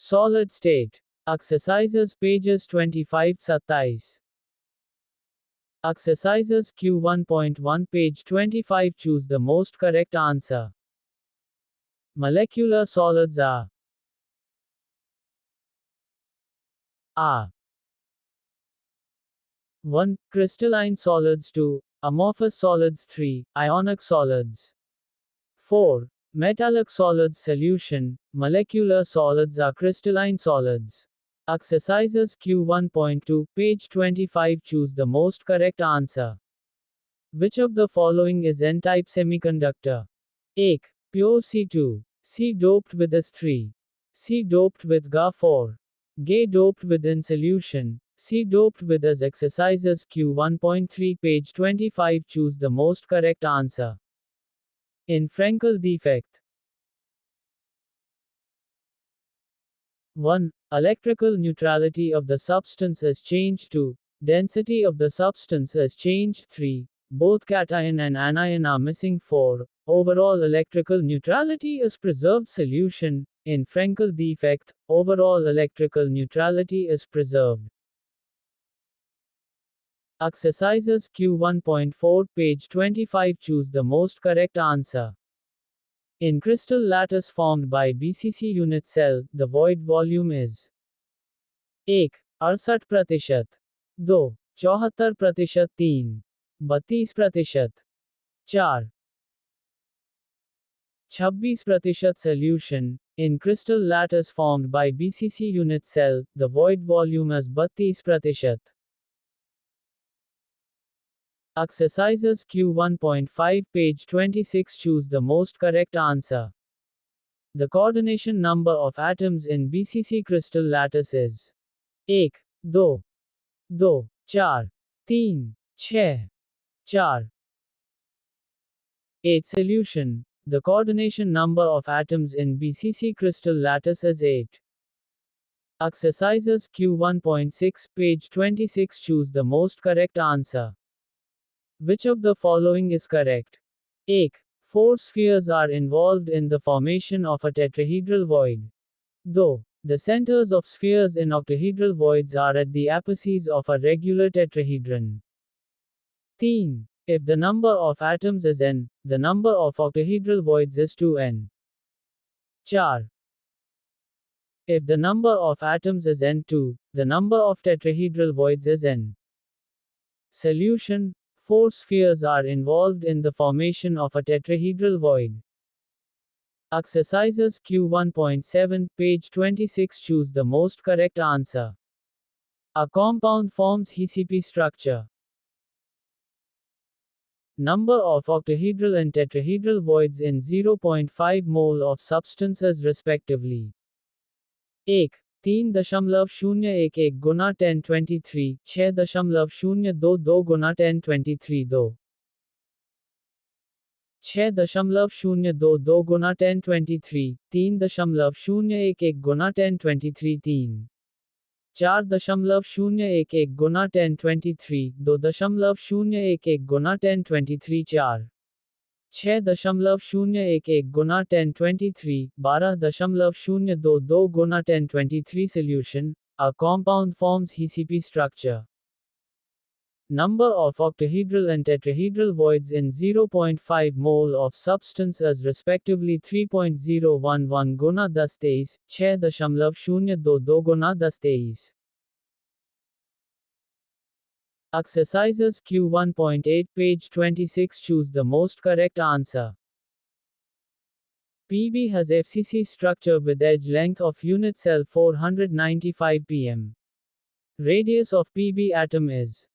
Solid state. Exercises pages 25-27. Exercises Q1.1 page 25. Choose the most correct answer. Molecular solids are 1. Crystalline solids. 2. Amorphous solids. 3. Ionic solids. 4. Metallic solids. Solution. Molecular solids are crystalline solids. Exercises Q1.2 page 25. Choose the most correct answer. Which of the following is N-type semiconductor? A. Pure C2. C doped with S3. C doped with Ga4. Ga doped with in solution. C doped with as. Exercises Q1.3 page 25. Choose the most correct answer. In Frenkel defect. 1. Electrical neutrality of the substance is changed. 2. Density of the substance is changed. 3. Both cation and anion are missing. 4. Overall electrical neutrality is preserved. Solution. In Frenkel defect, overall electrical neutrality is preserved. Exercises Q1.4 page 25. Choose the most correct answer. In crystal lattice formed by BCC unit cell, the void volume is 1. 68%, 2. 74%, 3. 32%, 4. 26%. Solution. In crystal lattice formed by BCC unit cell, the void volume is 32%. Exercises Q1.5 page 26. Choose the most correct answer. The coordination number of atoms in BCC crystal lattice is 1, 2, 2, 4, 3, 6, 4, 8. Solution. The coordination number of atoms in BCC crystal lattice is 8. Exercises Q1.6 page 26. Choose the most correct answer. Which of the following is correct? 1. 4 spheres are involved in the formation of a tetrahedral void. 2. The centers of spheres in octahedral voids are at the apices of a regular tetrahedron. 3. If the number of atoms is n, the number of octahedral voids is 2n. 4. If the number of atoms is n2, the number of tetrahedral voids is n. Solution. 4 spheres are involved in the formation of a tetrahedral void. Exercises Q1.7 page 26. Choose the most correct answer. A compound forms HCP structure. Number of octahedral and tetrahedral voids in 0.5 mole of substances respectively. 1. 3.011 Guna 1023, 6.022 Guna 1023 2. 6.022 Guna 1023, 3.011 Guna 1023 3. 4.011 Guna 1023, 2.011 Guna 1023 4. 6.011 Guna 1023, 12.022 Guna 1023. Solution. A compound forms HCP structure. Number of octahedral and tetrahedral voids in 0.5 mole of substance is respectively 3.011 Guna 1023, 6.022 Guna 1023. Exercises Q1.8 page 26. Choose the most correct answer. Pb has FCC structure with edge length of unit cell 495 pm. Radius of Pb atom is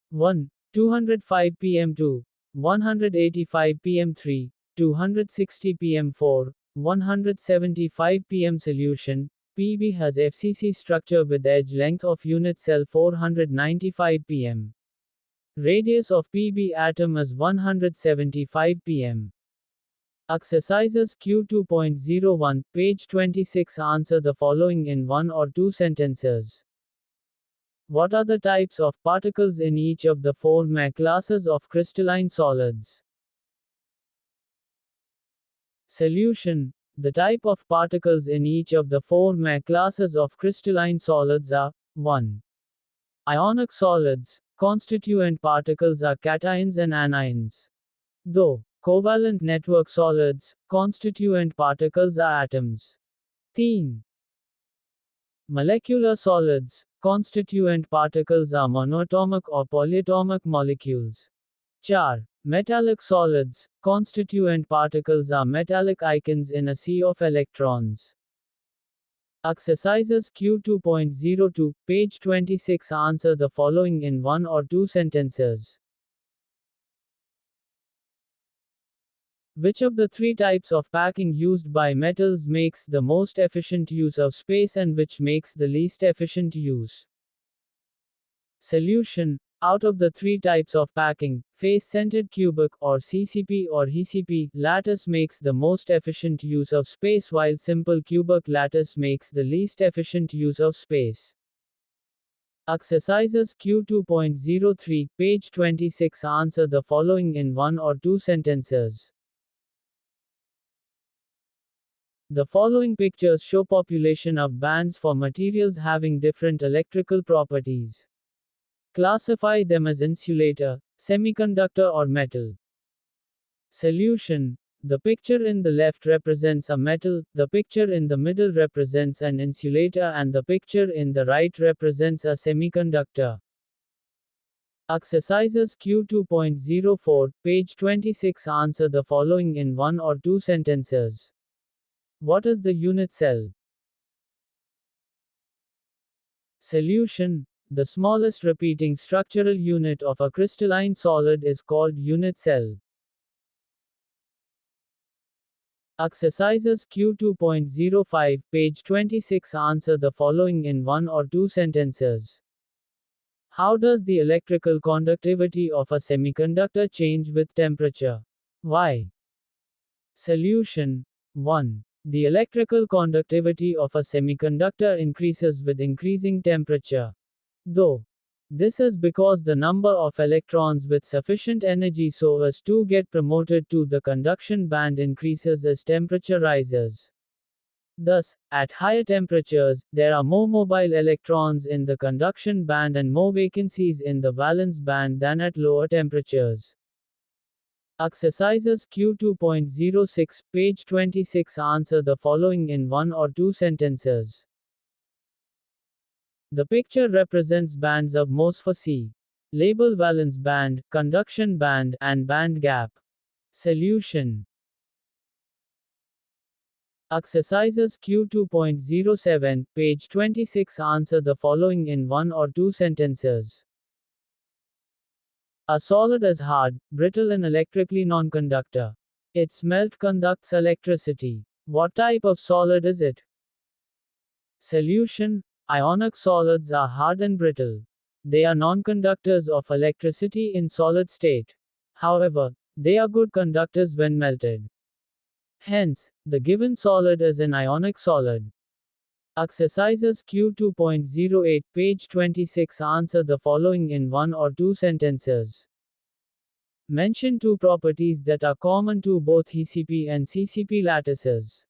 1. 205 pm 2. 185 pm 3. 260 pm 4. 175 pm. Solution. Pb has FCC structure with edge length of unit cell 495 pm. Radius of Pb atom is 175 pm. Exercises Q2.01, page 26. Answer the following in 1 or 2 sentences. What are the types of particles in each of the 4 Ma classes of crystalline solids? Solution. The type of particles in each of the four main classes of crystalline solids are 1. Ionic solids. Constituent particles are cations and anions. Though covalent network solids, constituent particles are atoms. 3. Molecular solids. Constituent particles are monoatomic or polyatomic molecules. 4. Metallic solids. Constituent particles are metallic ions in a sea of electrons. Exercises Q2.02, page 26. Answer the following in one or two sentences. Which of the three types of packing used by metals makes the most efficient use of space and which makes the least efficient use? Solution. Out of the three types of packing, face-centered cubic or CCP or HCP lattice makes the most efficient use of space while simple cubic lattice makes the least efficient use of space. Exercises Q2.03, page 26. Answer the following in one or two sentences. The following pictures show population of bands for materials having different electrical properties. Classify them as insulator, semiconductor or metal. Solution. The picture in the left represents a metal, the picture in the middle represents an insulator and the picture in the right represents a semiconductor. Exercises Q2.04, page 26. Answer the following in one or two sentences. What is the unit cell? Solution. The smallest repeating structural unit of a crystalline solid is called unit cell. Exercises Q2.05, page 26. Answer the following in one or two sentences. How does the electrical conductivity of a semiconductor change with temperature? Why? Solution. 1. The electrical conductivity of a semiconductor increases with increasing temperature. Though this is because the number of electrons with sufficient energy so as to get promoted to the conduction band increases as temperature rises. Thus, at higher temperatures, there are more mobile electrons in the conduction band and more vacancies in the valence band than at lower temperatures. Exercises Q2.06, page 26. Answer the following in one or two sentences. The picture represents bands of Mohs for C. Label valence band, conduction band, and band gap. Solution. Exercises Q2.07, page 26. Answer the following in one or two sentences. A solid is hard, brittle and electrically non-conductor. Its melt conducts electricity. What type of solid is it? Solution. Ionic solids are hard and brittle. They are non-conductors of electricity in solid state. However, they are good conductors when melted. Hence, the given solid is an ionic solid. Exercises Q2.08, page 26. Answer the following in one or two sentences. Mention two properties that are common to both HCP and CCP lattices.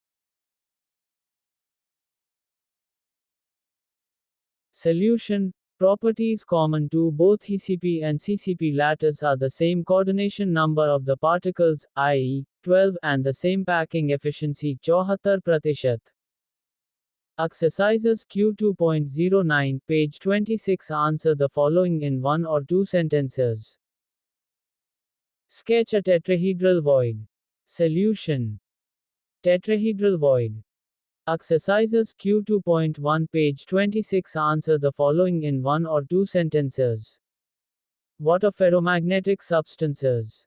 Solution. Properties common to both HCP and CCP lattice are the same coordination number of the particles, i.e., 12, and the same packing efficiency, 74%. Exercises Q2.09, page 26. Answer the following in one or two sentences. Sketch a tetrahedral void. Solution. Tetrahedral void. Exercises Q2.1, page 26. Answer the following in one or two sentences. What are ferromagnetic substances?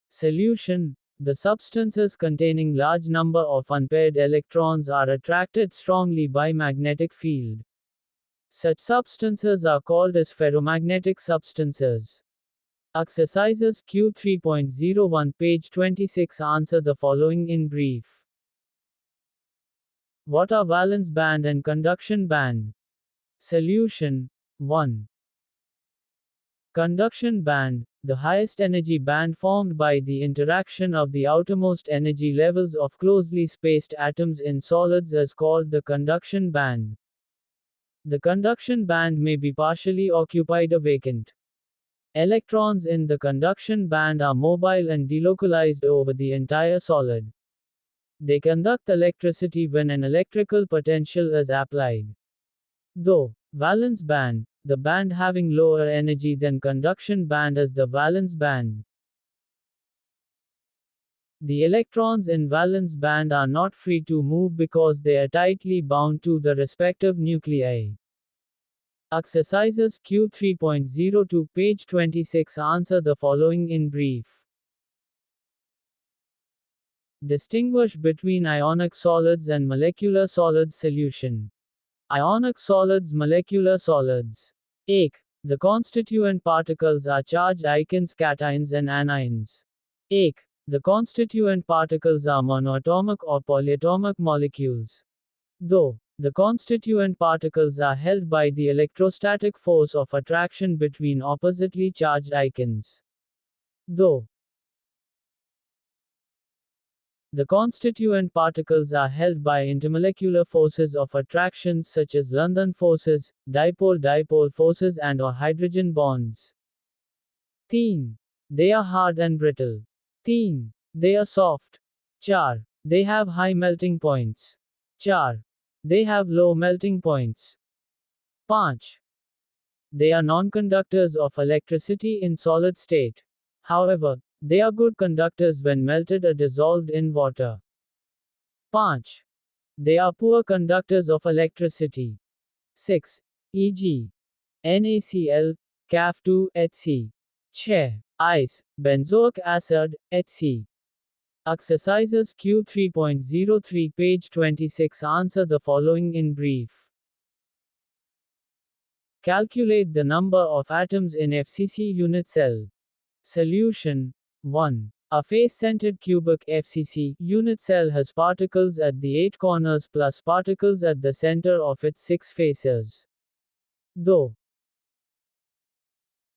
Solution. The substances containing large number of unpaired electrons are attracted strongly by magnetic field. Such substances are called as ferromagnetic substances. Exercises Q3.01, page 26. Answer the following in brief. What are valence band and conduction band? Solution. 1. Conduction band, the highest energy band formed by the interaction of the outermost energy levels of closely spaced atoms in solids, is called the conduction band. The conduction band may be partially occupied or vacant. Electrons in the conduction band are mobile and delocalized over the entire solid. They conduct electricity when an electrical potential is applied. Though, valence band, the band having lower energy than conduction band, is the valence band. The electrons in valence band are not free to move because they are tightly bound to the respective nuclei. Exercises Q 3.02 page 26 answer the following in brief. Distinguish between ionic solids and molecular solids. Solution. Ionic solids, molecular solids. 1. The constituent particles are charged ions, cations and anions. 1. The constituent particles are monoatomic or polyatomic molecules. Though, the constituent particles are held by the electrostatic force of attraction between oppositely charged ions. Though, the constituent particles are held by intermolecular forces of attraction such as London forces, dipole-dipole forces and/or hydrogen bonds. 3. They are hard and brittle. 3. They are soft. 4. They have high melting points. 4. They have low melting points. 5. They are non-conductors of electricity in solid state. However, they are good conductors when melted or dissolved in water. 5. They are poor conductors of electricity. 6. E.g. NaCl, CaF2, Hc. Che. Ice, benzoic acid, Hc. Exercises Q 3.03 page 26 answer the following in brief. Calculate the number of atoms in FCC unit cell. Solution. 1. A face-centered cubic FCC unit cell has particles at the 8 corners plus particles at the center of its 6 faces. Though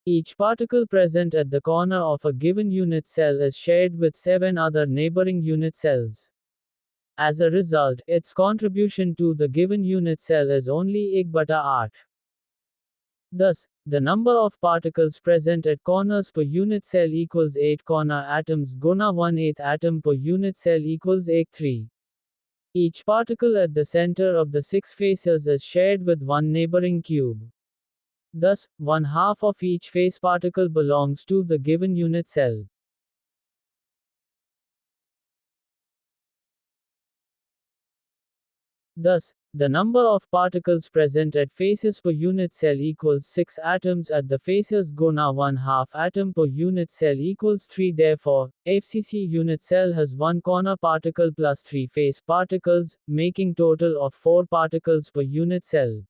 each particle present at the corner of a given unit cell is shared with 7 other neighboring unit cells. As a result, its contribution to the given unit cell is only 1/8. Thus, the number of particles present at corners per unit cell equals 8 corner atoms guna 1/8 atom per unit cell equals 3. Each particle at the center of the 6 faces is shared with one neighboring cube. Thus, 1/2 of each face particle belongs to the given unit cell. Thus, the number of particles present at faces per unit cell equals 6 atoms at the faces guna 1/2 atom per unit cell equals 3. Therefore, FCC unit cell has 1 corner particle plus 3 face particles, making total of 4 particles per unit cell.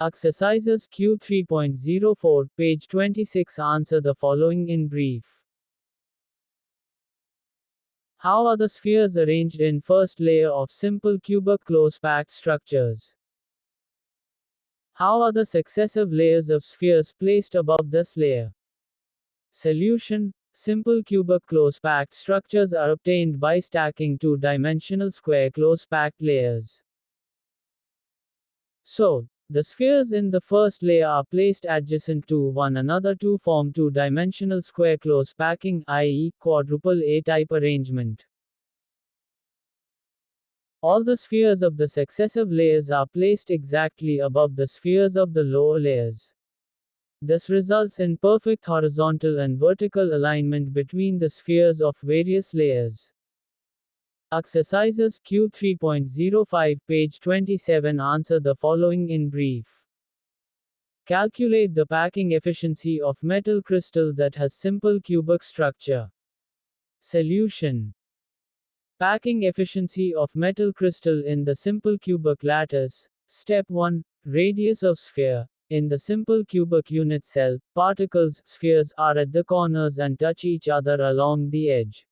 Exercises Q 3.04 page 26 answer the following in brief. How are the spheres arranged in first layer of simple cubic close-packed structures? How are the successive layers of spheres placed above this layer? Solution. Simple cubic close-packed structures are obtained by stacking two-dimensional square close-packed layers. So, the spheres in the first layer are placed adjacent to one another to form two-dimensional square close packing, i.e., quadruple A-type arrangement. All the spheres of the successive layers are placed exactly above the spheres of the lower layers. This results in perfect horizontal and vertical alignment between the spheres of various layers. Exercises Q 3.05 page 27 answer the following in brief. Calculate the packing efficiency of metal crystal that has simple cubic structure. Solution. Packing efficiency of metal crystal in the simple cubic lattice. Step 1. Radius of sphere. In the simple cubic unit cell, particles, spheres, are at the corners and touch each other along the edge.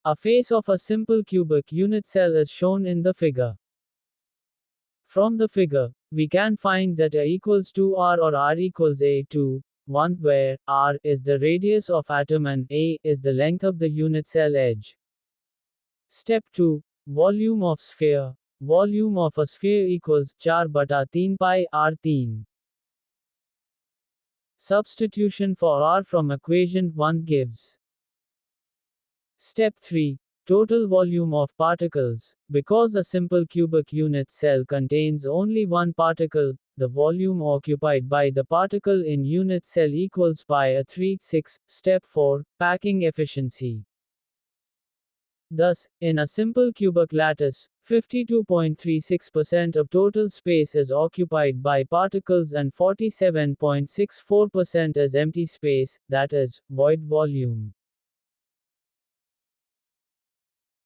A face of a simple cubic unit cell is shown in the figure. From the figure, we can find that A equals 2R or R equals A2, 1, where R is the radius of atom and A is the length of the unit cell edge. Step 2. Volume of sphere. Volume of a sphere equals 4 bata 3 pi R3. Substitution for R from equation 1 gives. Step 3. Total volume of particles. Because a simple cubic unit cell contains only one particle, the volume occupied by the particle in unit cell equals pi a3/6. Step 4. Packing efficiency. Thus, in a simple cubic lattice, 52.36% of total space is occupied by particles and 47.64% is empty space, that is, void volume.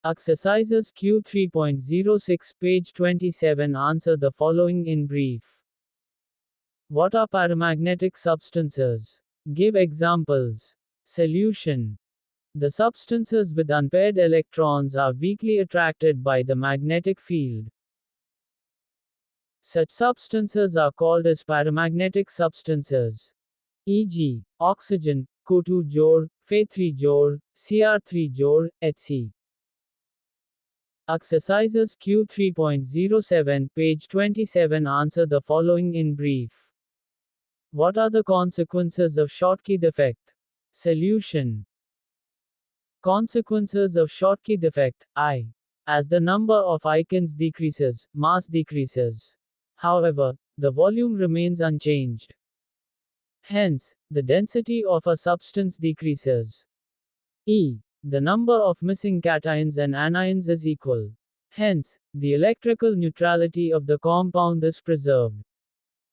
Exercises Q 3.06 page 27 answer the following in brief. What are paramagnetic substances? Give examples. Solution. The substances with unpaired electrons are weakly attracted by the magnetic field. Such substances are called as paramagnetic substances. E.g., oxygen, Co2 जोड़, Fe3 जोड़, Cr3 जोड़, etc. Exercises Q 3.07 page 27 answer the following in brief. What are the consequences of Schottky defect? Solution. Consequences of Schottky defect, I. As the number of ions decreases, mass decreases. However, the volume remains unchanged. Hence, the density of a substance decreases. E. The number of missing cations and anions is equal. Hence, the electrical neutrality of the compound is preserved.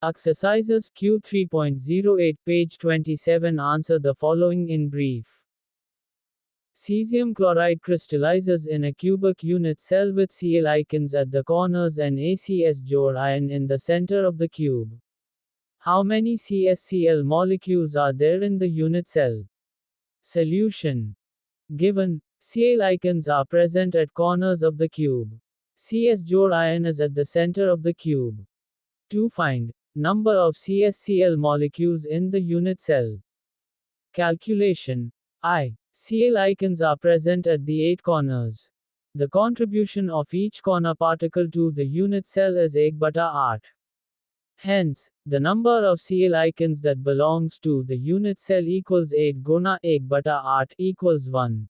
Exercises Q 3.08 page 27 answer the following in brief. Cesium chloride crystallizes in a cubic unit cell with Cl ions at the corners and ACS जोड़ ion in the center of the cube. How many CsCl molecules are there in the unit cell? Solution. Given, Cl ions are present at corners of the cube. CS जोड़ ion is at the center of the cube. To find number of CsCl molecules in the unit cell. Calculation. I. Cl ions are present at the 8 corners. The contribution of each corner particle to the unit cell is 1/8. Hence, the number of Cl ions that belongs to the unit cell equals 8 Guna 1/8 equals 1.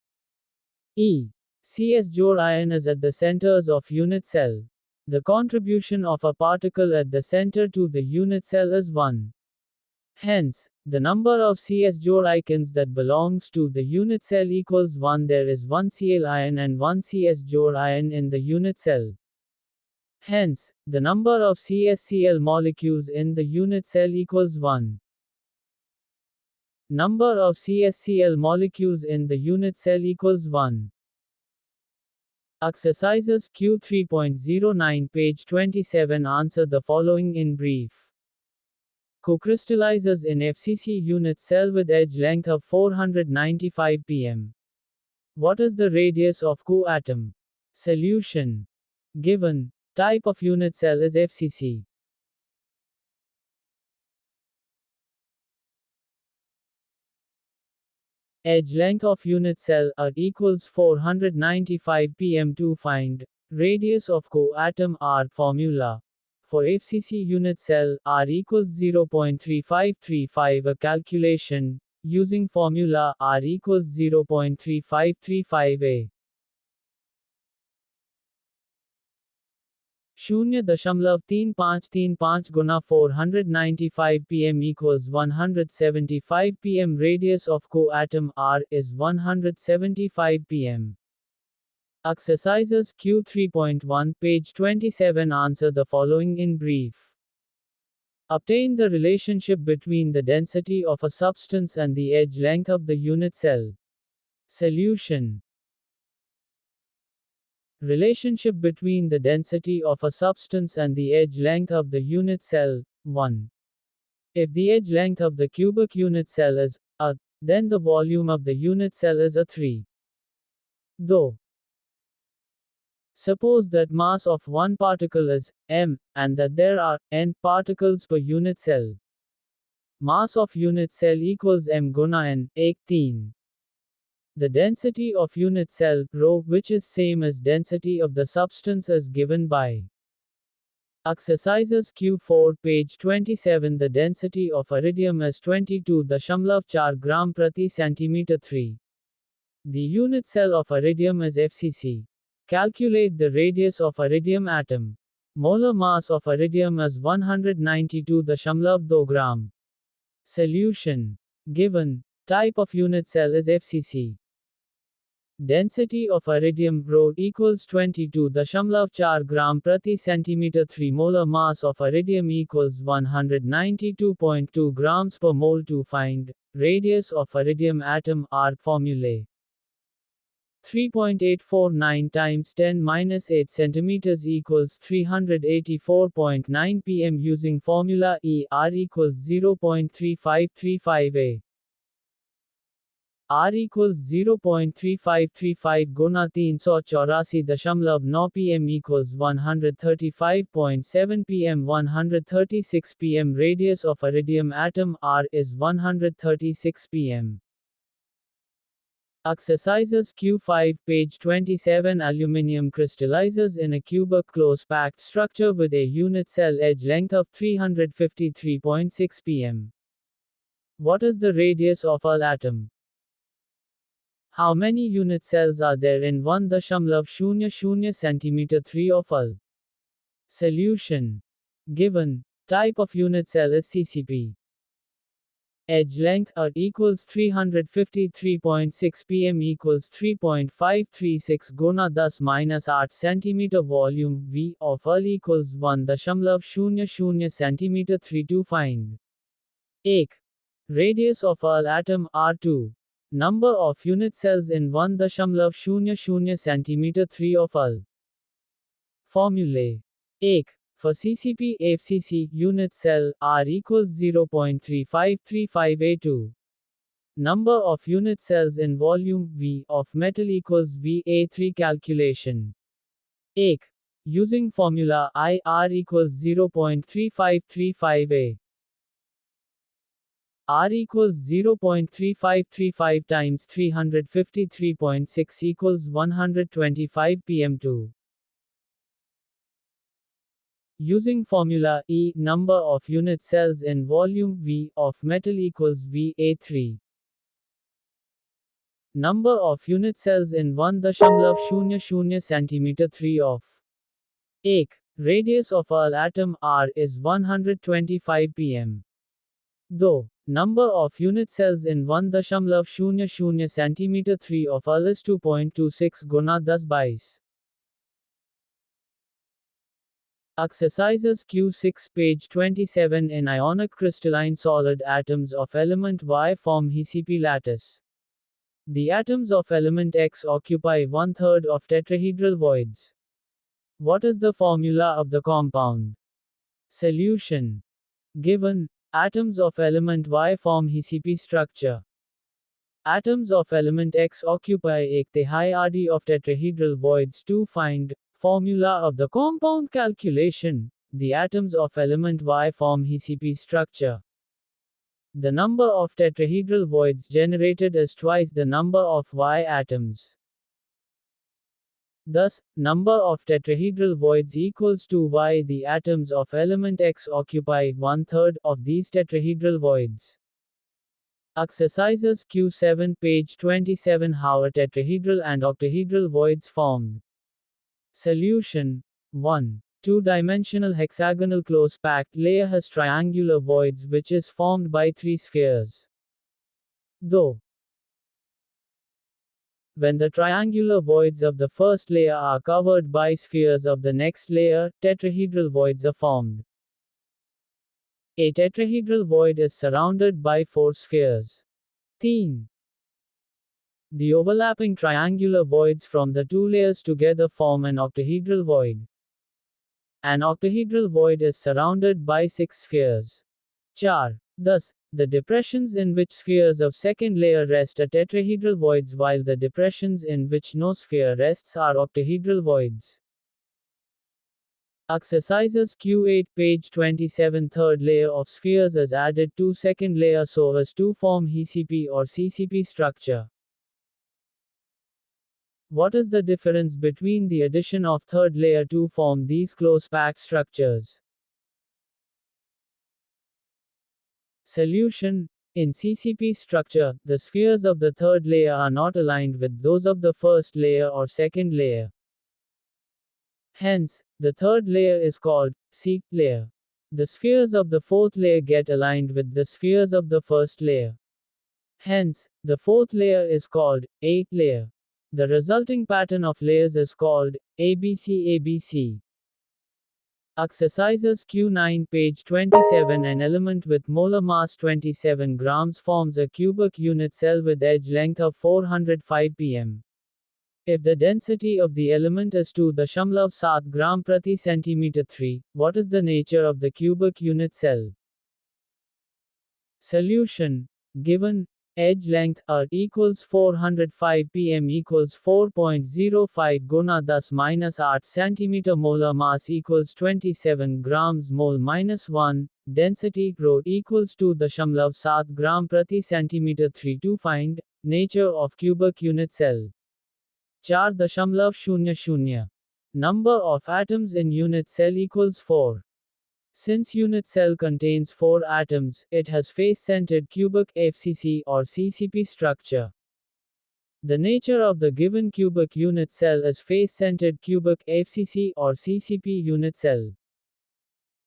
E. CS जोड़ ion is at the centers of unit cell. The contribution of a particle at the center to the unit cell is 1. Hence, the number of CS जोड़ ions that belongs to the unit cell equals 1. There is 1 Cl ion and 1 CS जोड़ ion in the unit cell. Hence, the number of CsCl molecules in the unit cell equals 1. Number of CsCl molecules in the unit cell equals 1. Exercises Q 3.09 page 27 answer the following in brief. Co-crystallizes in FCC unit cell with edge length of 495 pm. What is the radius of co-atom? Solution. Given, type of unit cell is FCC. Edge length of unit cell R equals 495 pm. To find radius of co-atom R formula. For FCC unit cell, R equals 0.3535. A calculation, using formula, R equals 0.3535a. 0.3535 Guna 495 pm equals 175 pm. Radius of co-atom R is 175 pm. Exercises Q 3.1 page 27 answer the following in brief. Obtain the relationship between the density of a substance and the edge length of the unit cell. Solution. Relationship between the density of a substance and the edge length of the unit cell. 1. If the edge length of the cubic unit cell is a, then the volume of the unit cell is a 3. Though Suppose that mass of one particle is m, and that there are n particles per unit cell. Mass of unit cell equals m guna n, 18. The density of unit cell, rho, which is same as density of the substance is given by exercises Q4 page 27. The density of iridium is 22.4 gram prati centimeter 3. The unit cell of iridium is FCC. Calculate the radius of iridium atom. Molar mass of iridium is 192.2 gram. Solution. Given. Type of unit cell is FCC. Density of iridium, rho, equals 22.4 gram prati centimeter 3. Molar mass of iridium equals 192.2 grams per mole. To find radius of iridium atom, R formulae. 3.849 times 10 minus 8 centimeters equals 384.9 pm. Using formula E, R equals 0.3535 A. R equals 0.3535 Guna 384.9 pm equals 135.7 pm. 136 pm. Radius of iridium atom, R, is 136 pm. Exercises Q5 page 27. Aluminium crystallizes in a cubic close-packed structure with a unit cell edge length of 353.6 pm. What is the radius of Al atom? How many unit cells are there in 1.00 cm 3 of Al? Solution. Given. Type of unit cell is CCP. Edge length, R, equals 353.6 pm equals 3.536 guna 10 minus 8 cm. Volume, V, of Al equals 1.00 cm 3. To find 1. Radius of Al atom, R2. Number of unit cells in 1.00 cm 3 of Al. Formulae. 1. For CCP FCC unit cell, R equals 0.3535A2. Number of unit cells in volume, V, of metal equals VA3. Calculation. 1. Using formula I, R equals 0.3535A. R equals 0.3535 times 353.6 equals 125 pm. 2. Using formula E, number of unit cells in volume, V, of metal equals VA3. Number of unit cells in 1.00 cm 3 of 1. Radius of Al atom, R, is 125 pm. Though number of unit cells in 1.00 cm 3 of Al is 2.26 guna 10 22. Exercises Q6 page 27. In ionic crystalline solid, atoms of element Y form HCP lattice. The atoms of element X occupy 1/3 of tetrahedral voids. What is the formula of the compound? Solution. Given. Atoms of element Y form HCP structure. Atoms of element X occupy 1/3 RD of tetrahedral voids. To find formula of the compound calculation, the atoms of element Y form HCP structure. The number of tetrahedral voids generated is twice the number of Y atoms. Thus, number of tetrahedral voids equals to Y. The atoms of element X occupy 1/3 of these tetrahedral voids. Exercises Q7 page 27. How are tetrahedral and octahedral voids formed? Solution. 1. Two-dimensional hexagonal close-packed layer has triangular voids which is formed by 3 spheres. Though, when the triangular voids of the first layer are covered by spheres of the next layer, tetrahedral voids are formed. A tetrahedral void is surrounded by 4 spheres. 3. The overlapping triangular voids from the 2 layers together form an octahedral void. An octahedral void is surrounded by 6 spheres. 4. Thus, the depressions in which spheres of second layer rest are tetrahedral voids while the depressions in which no sphere rests are octahedral voids. Exercises Q8 page 27. Third layer of spheres is added to second layer so as to form HCP or CCP structure. What is the difference between the addition of third layer to form these close packed structures? Solution. In CCP structure, the spheres of the third layer are not aligned with those of the first layer or second layer. Hence, the third layer is called C layer. The spheres of the fourth layer get aligned with the spheres of the first layer. Hence, the fourth layer is called A layer. The resulting pattern of layers is called ABC ABC. Exercises Q9 page 27. An element with molar mass 27 grams forms a cubic unit cell with edge length of 405 pm. If the density of the element is 2.7 gram prati centimeter 3, what is the nature of the cubic unit cell? Solution. Given edge length equals 405 pm equals 4.05 guna 10 minus 8 centimeter, molar mass equals 27 grams mole minus 1, density rho equals 2.7 gram prati centimeter 3. To find nature of cubic unit cell. 4.00. Number of atoms in unit cell equals 4. Since unit cell contains 4 atoms, it has face-centered cubic FCC or CCP structure. The nature of the given cubic unit cell is face-centered cubic FCC or CCP unit cell.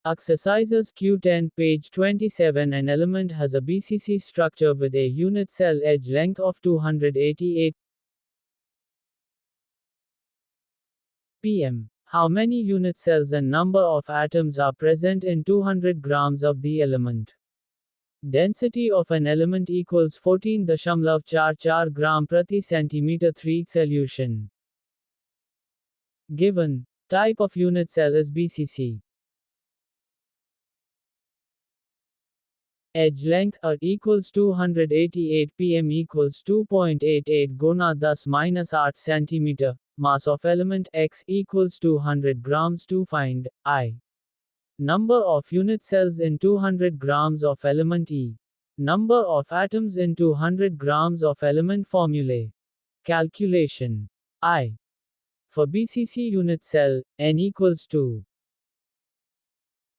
Exercises Q10 page 27. An element has a BCC structure with a unit cell edge length of 288 pm. How many unit cells and number of atoms are present in 200 grams of the element? Density of an element equals 14.44 gram prati centimeter 3. Solution. Given type of unit cell is BCC. Edge length equals 288 pm equals 2.88 guna 10 minus 8 centimeter. Mass of element X equals 200 grams. To find I. Number of unit cells in 200 grams of element E. Number of atoms in 200 grams of element. Formulae. Calculation. I. For BCC unit cell, N equals 2.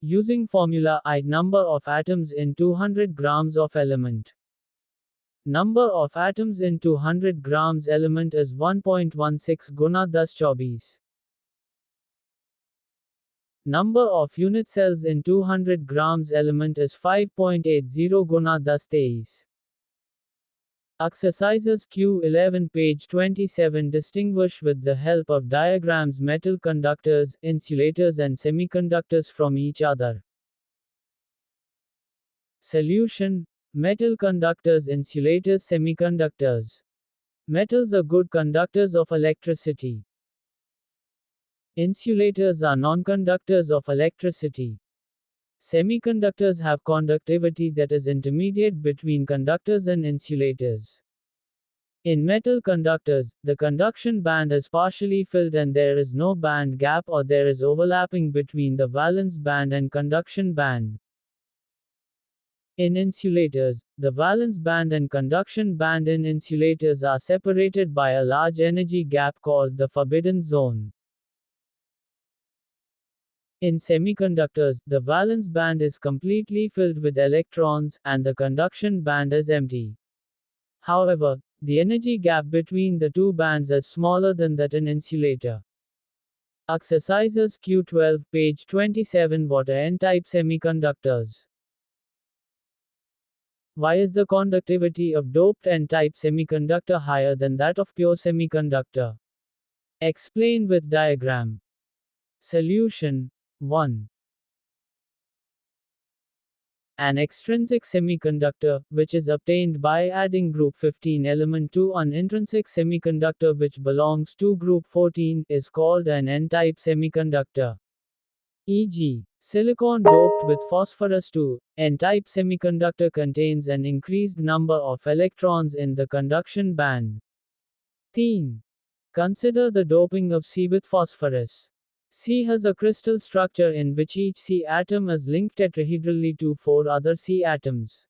Using formula I. Number of atoms in 200 grams of element. Number of atoms in 200 grams element is 1.16 guna 10 24. Number of unit cells in 200 grams element is 5.80 guna 10 23. Exercises Q11 page 27. Distinguish with the help of diagrams metal conductors, insulators and semiconductors from each other. Solution. Metal conductors, insulators, semiconductors. Metals are good conductors of electricity. Insulators are non-conductors of electricity. Semiconductors have conductivity that is intermediate between conductors and insulators. In metal conductors, the conduction band is partially filled and there is no band gap or there is overlapping between the valence band and conduction band. In insulators, the valence band and conduction band in insulators are separated by a large energy gap called the forbidden zone. In semiconductors, the valence band is completely filled with electrons, and the conduction band is empty. However, the energy gap between the two bands is smaller than that in insulator. Exercises Q12 page 27. What are N-type semiconductors? Why is the conductivity of doped N-type semiconductor higher than that of pure semiconductor? Explain with diagram. Solution. 1. An extrinsic semiconductor, which is obtained by adding group 15 element to an intrinsic semiconductor which belongs to group 14, is called an N-type semiconductor. E.g., silicon doped with phosphorus 2, N-type semiconductor contains an increased number of electrons in the conduction band. 13. Consider the doping of C with phosphorus. C has a crystal structure in which each C atom is linked tetrahedrally to 4 other C atoms.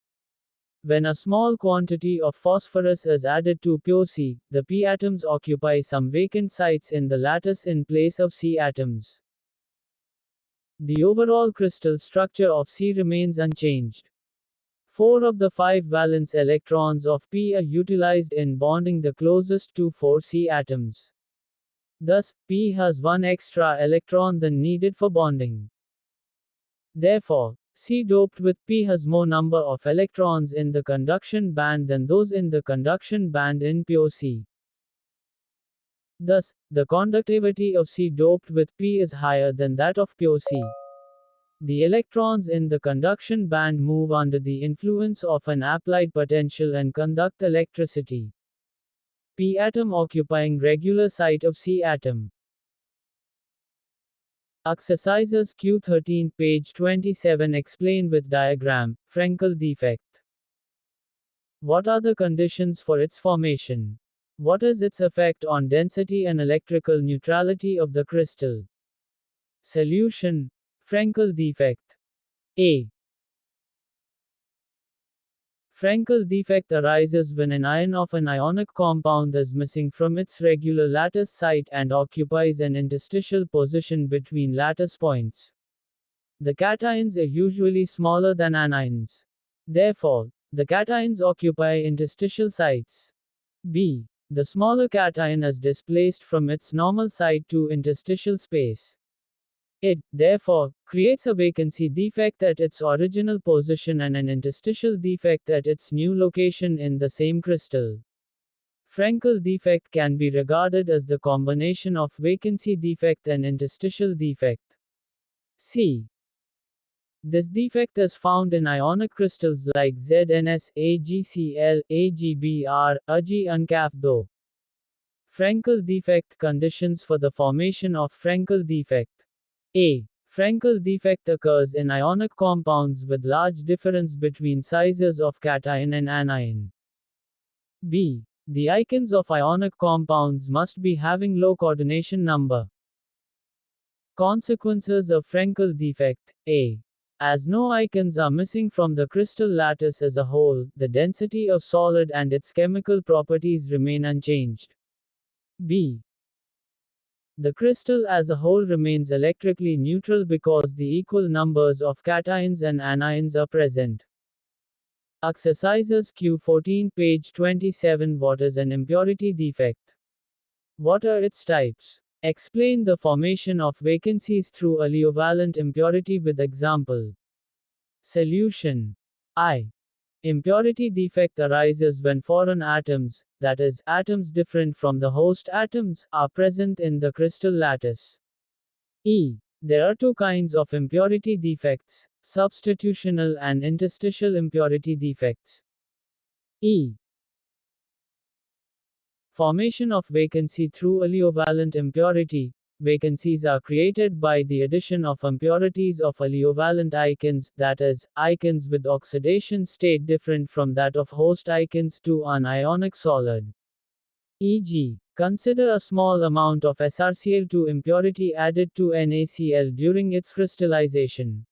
When a small quantity of phosphorus is added to pure C, the P atoms occupy some vacant sites in the lattice in place of C atoms. The overall crystal structure of C remains unchanged. 4 of the 5 valence electrons of P are utilized in bonding the closest to 4 C atoms. Thus, P has one extra electron than needed for bonding. Therefore, C doped with P has more number of electrons in the conduction band than those in the conduction band in pure C. Thus, the conductivity of C doped with P is higher than that of pure C. The electrons in the conduction band move under the influence of an applied potential and conduct electricity. P atom occupying regular site of C atom. Exercises Q13 page 27 explain with diagram, Frenkel defect. What are the conditions for its formation? What is its effect on density and electrical neutrality of the crystal? Solution. Frenkel defect. A. Frenkel defect arises when an ion of an ionic compound is missing from its regular lattice site and occupies an interstitial position between lattice points. The cations are usually smaller than anions. Therefore, the cations occupy interstitial sites. B. The smaller cation is displaced from its normal site to interstitial space. It, therefore, creates a vacancy defect at its original position and an interstitial defect at its new location in the same crystal. Frenkel defect can be regarded as the combination of vacancy defect and interstitial defect. C. This defect is found in ionic crystals like ZNS, AgCl, AgBr, Ag though. Frenkel defect conditions for the formation of Frenkel defect. A. Frenkel defect occurs in ionic compounds with large difference between sizes of cation and anion. B. The icons of ionic compounds must be having low coordination number. Consequences of Frenkel defect. A. As no icons are missing from the crystal lattice as a whole, the density of solid and its chemical properties remain unchanged. B. The crystal as a whole remains electrically neutral because the equal numbers of cations and anions are present. Exercises Q14 page 27. What is an impurity defect? What are its types? Explain the formation of vacancies through oleovalent impurity with example. Solution. I. Impurity defect arises when foreign atoms, that is, atoms different from the host atoms, are present in the crystal lattice. E. There are two kinds of impurity defects, substitutional and interstitial impurity defects. E. Formation of vacancy through oleovalent impurity. Vacancies are created by the addition of impurities of oleovalent icons, that is, icons with oxidation state different from that of host icons to an ionic solid. E.g., consider a small amount of SrCl2 impurity added to NaCl during its crystallization.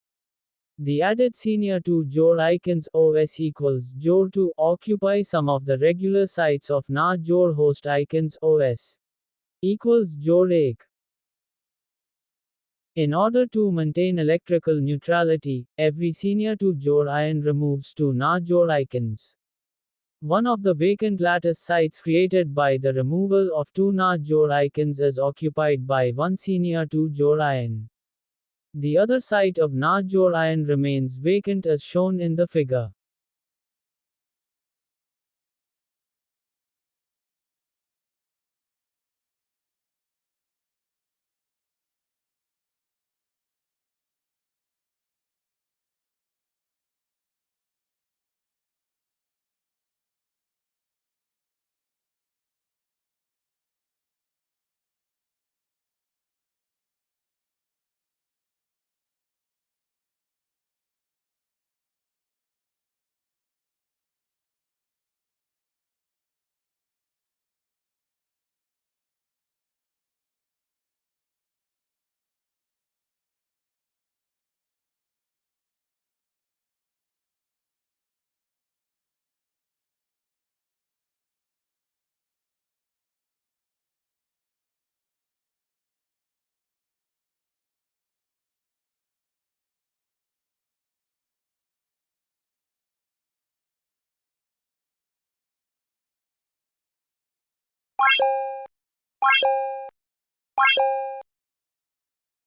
The added senior 2 Jor icons OS equals Jor 2 occupy some of the regular sites of Na Jor host icons OS equals Jor 8. In order to maintain electrical neutrality, every senior 2 Jor ion removes 2 Na Jor icons. One of the vacant lattice sites created by the removal of 2 Na Jor icons is occupied by one senior 2 Jor ion. The other site of Na Jor ion remains vacant as shown in the figure.